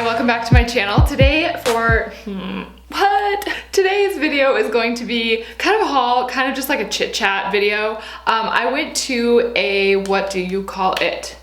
welcome back to my channel. Today Today's video is going to be kind of a haul, kind of just like a chit chat video. I went to a, what do you call it?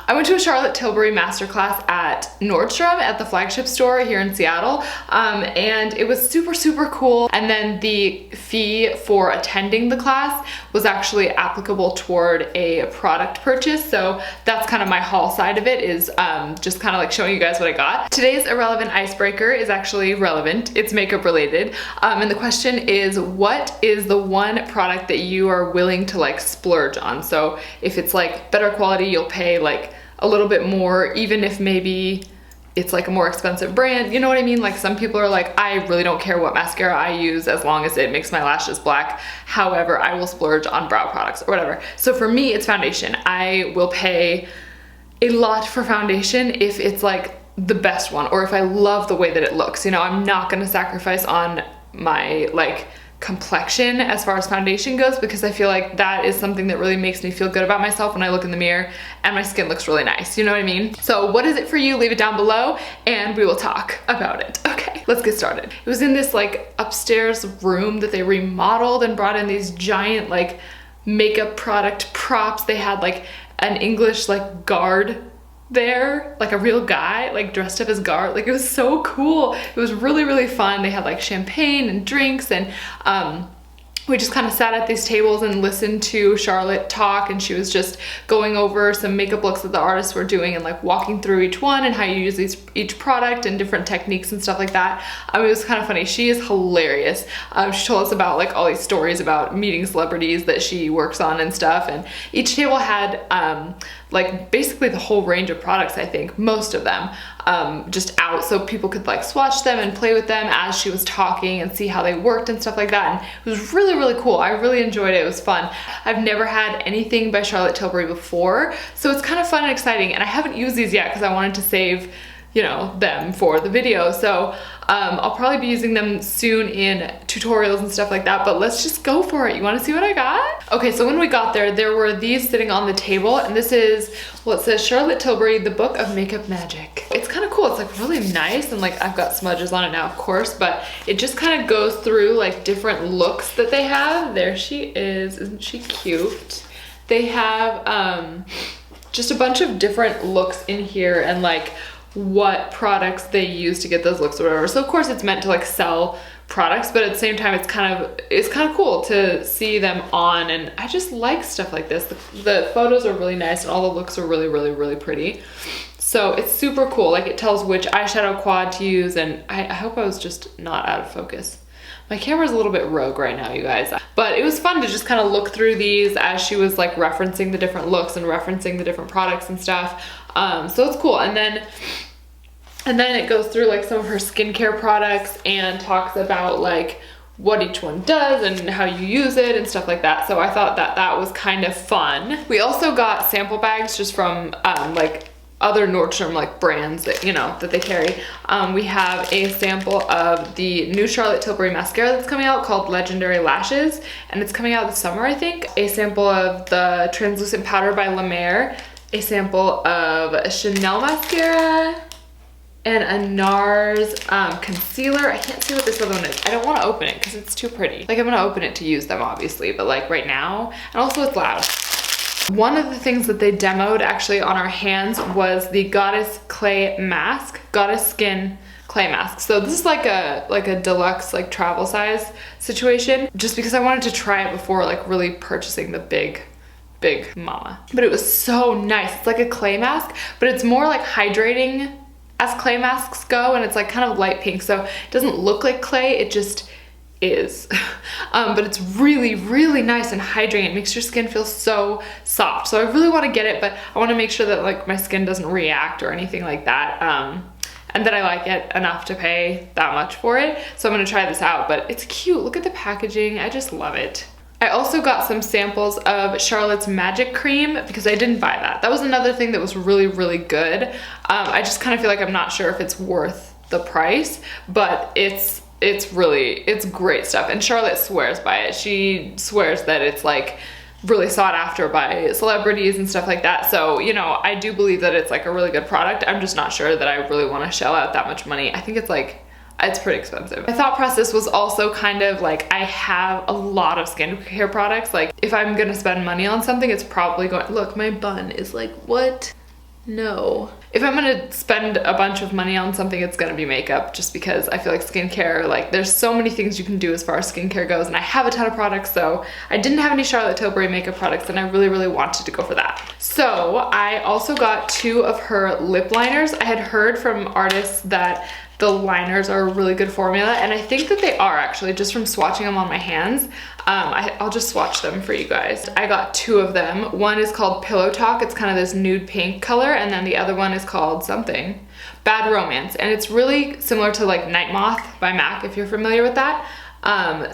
I went to a Charlotte Tilbury masterclass at Nordstrom at the flagship store here in Seattle, and it was super cool. And then the fee for attending the class was actually applicable toward a product purchase. So that's kind of my haul side of it, is just kind of like showing you guys what I got. Today's irrelevant icebreaker is actually relevant. It's makeup related. And the question is, what is the one product that you are willing to like splurge on? So if it's like better quality, you'll pay like a little bit more, even if maybe it's like a more expensive brand, you know what I mean? Like some people are like, I really don't care what mascara I use as long as it makes my lashes black. However, I will splurge on brow products or whatever. So for me, it's foundation. I will pay a lot for foundation if it's like the best one, or if I love the way that it looks. You know, I'm not gonna sacrifice on my like complexion as far as foundation goes, because I feel like that is something that really makes me feel good about myself when I look in the mirror and my skin looks really nice, you know what I mean? So what is it for you? Leave it down below and we will talk about it. Okay, let's get started. It was in this like upstairs room that they remodeled and brought in these giant like makeup product props. They had like an English like guard there, like a real guy like dressed up as guard. Like it was so cool. It was really fun. They had like champagne and drinks, and we just kind of sat at these tables and listened to Charlotte talk, and she was just going over some makeup looks that the artists were doing and like walking through each one and how you use each product and different techniques and stuff like that. It was kind of funny. She is hilarious. She told us about like all these stories about meeting celebrities that she works on and stuff, and each table had like basically the whole range of products, I think, most of them, just out so people could like swatch them and play with them as she was talking and see how they worked and stuff like that. And it was really cool. I really enjoyed it. It was fun. I've never had anything by Charlotte Tilbury before, so it's kind of fun and exciting, and I haven't used these yet because I wanted to save, you know, them for the video. So I'll probably be using them soon in tutorials and stuff like that, but let's just go for it. You want to see what I got? Okay, so when we got there, there were these sitting on the table, and this is, well, it says Charlotte Tilbury, the Book of Makeup Magic. It's kind of cool. It's like really nice, and like I've got smudges on it now, of course, but it just kind of goes through like different looks that they have. There she is. Isn't she cute? They have just a bunch of different looks in here, and like what products they use to get those looks or whatever. So of course it's meant to like sell products, but at the same time it's kind of cool to see them on, and I just like stuff like this. The photos are really nice and all the looks are really pretty. So it's super cool. Like it tells which eyeshadow quad to use, and I hope I was just not out of focus. My camera's a little bit rogue right now, you guys. But it was fun to just kind of look through these as she was like referencing the different looks and referencing the different products and stuff. So it's cool. And then it goes through like some of her skincare products and talks about like what each one does and how you use it and stuff like that. So I thought that that was kind of fun. We also got sample bags just from like other Nordstrom like brands that, you know, that they carry. We have a sample of the new Charlotte Tilbury mascara that's coming out called Legendary Lashes, and it's coming out this summer, I think. A sample of the translucent powder by La Mer, a sample of a Chanel mascara, and a NARS concealer. I can't see what this other one is. I don't want to open it because it's too pretty. Like I'm gonna open it to use them obviously, but like right now, and also it's loud. One of the things that they demoed actually on our hands was the Goddess Clay Mask, Goddess Skin Clay Mask. So this is like a deluxe like travel size situation, just because I wanted to try it before like really purchasing the big mama. But it was so nice. It's like a clay mask, but it's more like hydrating as clay masks go, and it's like kind of light pink, so it doesn't look like clay, it just is. But it's really nice and hydrating. It makes your skin feel so soft. So I really want to get it, but I want to make sure that like my skin doesn't react or anything like that, and that I like it enough to pay that much for it. So I'm going to try this out, but it's cute. Look at the packaging. I just love it. I also got some samples of Charlotte's Magic Cream because I didn't buy that. That was another thing that was really good. I just kind of feel like I'm not sure if it's worth the price, but it's great stuff, and Charlotte swears by it. She swears that it's like really sought after by celebrities and stuff like that. So, you know, I do believe that it's like a really good product. I'm just not sure that I really want to shell out that much money. I think it's like, it's pretty expensive. My thought process was also kind of like, I have a lot of skincare products. Like if I'm gonna spend money on something, it's probably going, look, my bun is like, what? No. If I'm gonna spend a bunch of money on something, it's gonna be makeup, just because I feel like skincare, like there's so many things you can do as far as skincare goes, and I have a ton of products, so I didn't have any Charlotte Tilbury makeup products, and I really, really wanted to go for that. So I also got 2 of her lip liners. I had heard from artists that the liners are a really good formula, and I think that they are actually, just from swatching them on my hands. I'll just swatch them for you guys. I got 2 of them. One is called Pillow Talk. It's kind of this nude pink color, and then the other one is called something, Bad Romance, and it's really similar to like Night Moth by MAC, if you're familiar with that.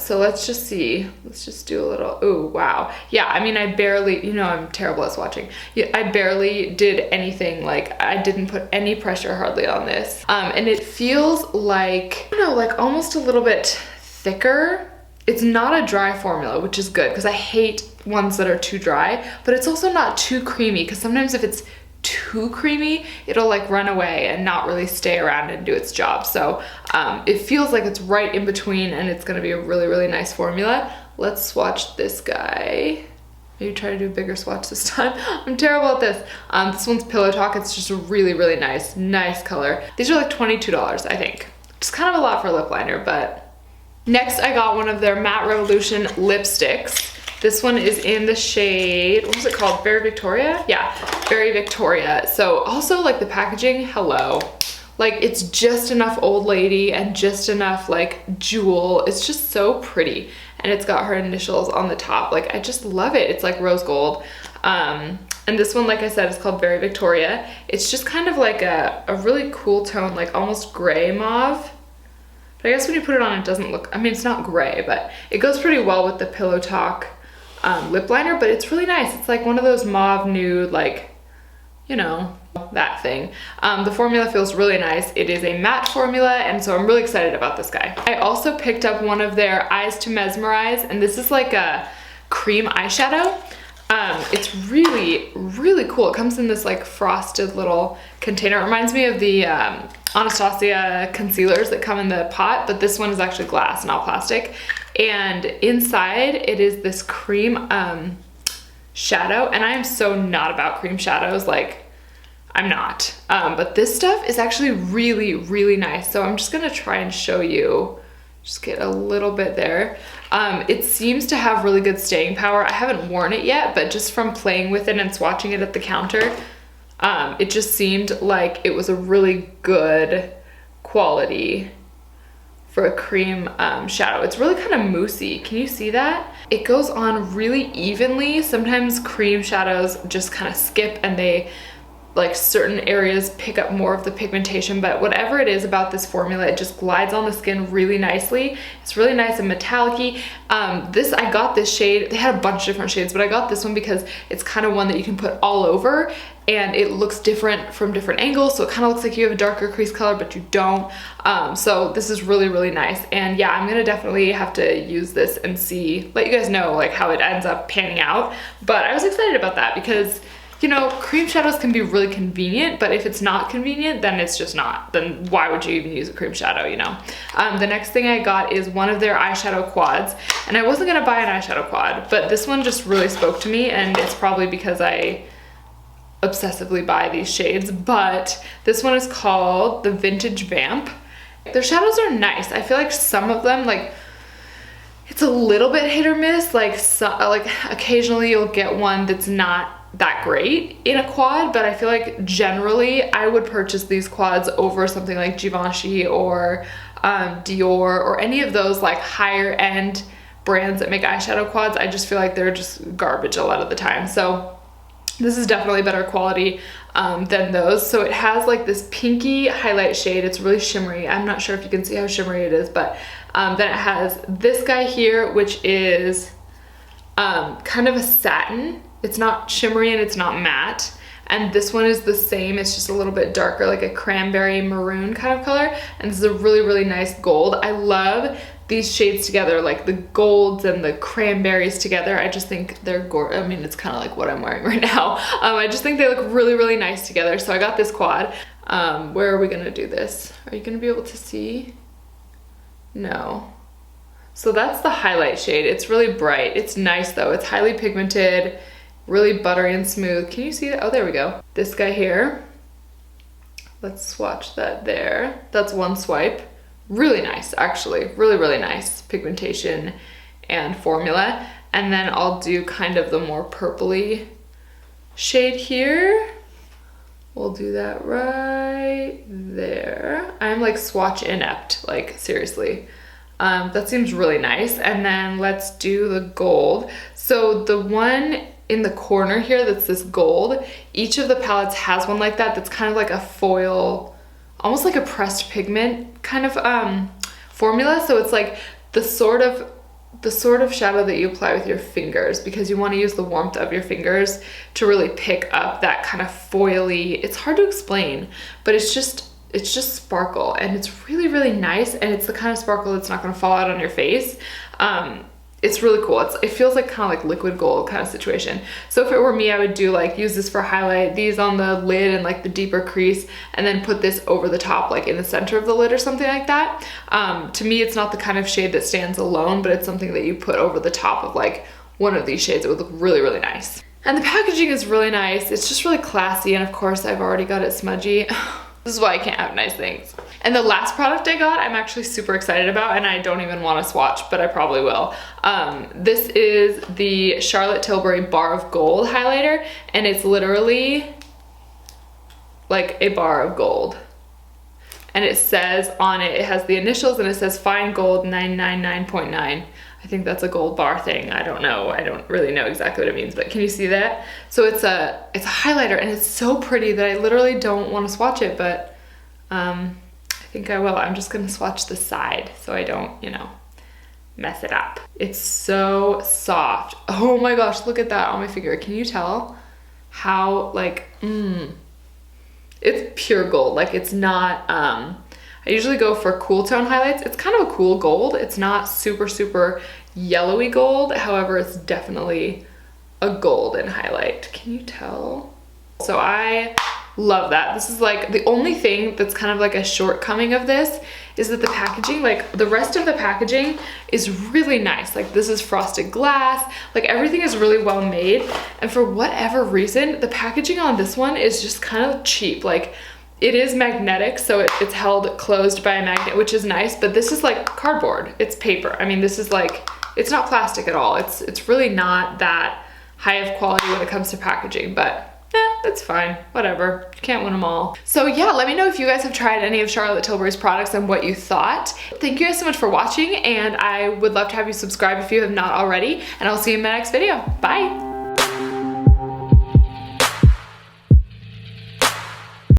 So let's just see. Let's just do a little, ooh, wow. Yeah, I mean, I barely, you know, I'm terrible at swatching. Yeah, I barely did anything, like I didn't put any pressure hardly on this. And it feels like, I don't know, like almost a little bit thicker. It's not a dry formula, which is good because I hate ones that are too dry, but it's also not too creamy, because sometimes if it's too creamy, it'll like run away and not really stay around and do its job. So it feels like it's right in between, and it's gonna be a really, really nice formula. Let's swatch this guy. Maybe try to do a bigger swatch this time. I'm terrible at this. This one's Pillow Talk. It's just a really, really nice color. These are like $22, I think. Just kind of a lot for a lip liner, but. Next, I got one of their Matte Revolution lipsticks. This one is in the shade, what was it called? Very Victoria? Yeah, Very Victoria. So also like the packaging, hello. Like it's just enough old lady and just enough like jewel. It's just so pretty. And it's got her initials on the top. Like I just love it. It's like rose gold. And this one, like I said, is called Very Victoria. It's just kind of like a really cool tone, like almost gray mauve. But I guess when you put it on, it doesn't look, I mean, it's not gray, but it goes pretty well with the Pillow Talk lip liner, but it's really nice. It's like one of those mauve nude, like, you know, that thing. The formula feels really nice. It is a matte formula, and so I'm really excited about this guy. I also picked up one of their Eyes to Mesmerize, and this is like a cream eyeshadow. It's really, really cool. It comes in this like frosted little container. It reminds me of the Anastasia concealers that come in the pot, but this one is actually glass, not plastic. And inside it is this cream shadow, and I am so not about cream shadows, like I'm not. But this stuff is actually really, really nice. So I'm just gonna try and show you, just get a little bit there. It seems to have really good staying power. I haven't worn it yet, but just from playing with it and swatching it at the counter, it just seemed like it was a really good quality for a cream shadow. It's really kind of moussey. Can you see that? It goes on really evenly. Sometimes cream shadows just kind of skip and they, like certain areas pick up more of the pigmentation, but whatever it is about this formula, it just glides on the skin really nicely. It's really nice and metallic-y. I got this shade, they had a bunch of different shades, but I got this one because it's kind of one that you can put all over, and it looks different from different angles, so it kind of looks like you have a darker crease color, but you don't. So this is really, really nice. And yeah, I'm gonna definitely have to use this and see, let you guys know like how it ends up panning out. But I was excited about that because, you know, cream shadows can be really convenient, but if it's not convenient, then it's just not. Then why would you even use a cream shadow, you know? The next thing I got is one of their eyeshadow quads, and I wasn't gonna buy an eyeshadow quad, but this one just really spoke to me, and it's probably because I obsessively buy these shades, but this one is called the Vintage Vamp. Their shadows are nice. I feel like some of them, like, it's a little bit hit or miss. Like occasionally you'll get one that's not that great in a quad, but I feel like generally I would purchase these quads over something like Givenchy or Dior or any of those like higher end brands that make eyeshadow quads. I just feel like they're just garbage a lot of the time. So this is definitely better quality than those. So it has like this pinky highlight shade. It's really shimmery. I'm not sure if you can see how shimmery it is, but then it has this guy here, which is kind of a satin. It's not shimmery and it's not matte. And this one is the same. It's just a little bit darker, like a cranberry maroon kind of color. And this is a really, really nice gold. I love these shades together, like the golds and the cranberries together, I just think they're gorgeous. I mean, it's kind of like what I'm wearing right now. I just think they look really, really nice together. So I got this quad. Where are we gonna do this? Are you gonna be able to see? No. So that's the highlight shade. It's really bright. It's nice though. It's highly pigmented, really buttery and smooth. Can you see that? Oh, there we go. This guy here. Let's swatch that there. That's one swipe. Really nice, actually. Really, really nice pigmentation and formula. And then I'll do kind of the more purpley shade here. We'll do that right there. I'm like swatch inept, like seriously. That seems really nice. And then let's do the gold. So the one in the corner here that's this gold, each of the palettes has one like that that's kind of like a foil, almost like a pressed pigment kind of formula. So it's like the sort of shadow that you apply with your fingers, because you want to use the warmth of your fingers to really pick up that kind of foily, it's hard to explain, but it's just sparkle, and it's really, really nice, and it's the kind of sparkle that's not going to fall out on your face. It's really cool. It feels like kind of like liquid gold kind of situation. So if it were me, I would do like, use this for highlight, these on the lid and like the deeper crease, and then put this over the top, like in the center of the lid or something like that. To me, it's not the kind of shade that stands alone, but it's something that you put over the top of like one of these shades. It would look really, really nice. And the packaging is really nice. It's just really classy. And of course, I've already got it smudgy. This is why I can't have nice things. And the last product I got, I'm actually super excited about, and I don't even want to swatch, but I probably will. This is the Charlotte Tilbury Bar of Gold highlighter, and it's literally like a bar of gold. And it says on it, it has the initials, and it says fine gold 999.9. I think that's a gold bar thing. I don't know. I don't really know exactly what it means, but can you see that? So it's a highlighter, and it's so pretty that I literally don't want to swatch it, but I think I will. I'm just gonna swatch the side so I don't, you know, mess it up. It's so soft. Oh my gosh, look at that on my finger. Can you tell how like, it's pure gold. Like it's not, I usually go for cool tone highlights. It's kind of a cool gold. It's not super, super yellowy gold. However, it's definitely a golden highlight. Can you tell? So I love that. This is like the only thing that's kind of like a shortcoming of this is that the packaging, like the rest of the packaging is really nice. Like this is frosted glass, like everything is really well made. And for whatever reason, the packaging on this one is just kind of cheap. Like it is magnetic, so it's held closed by a magnet, which is nice, but this is like cardboard. It's paper. I mean, this is like, it's not plastic at all. It's really not that high of quality when it comes to packaging, but it's fine, whatever, can't win them all. So yeah, let me know if you guys have tried any of Charlotte Tilbury's products and what you thought. Thank you guys so much for watching, and I would love to have you subscribe if you have not already, and I'll see you in my next video. Bye.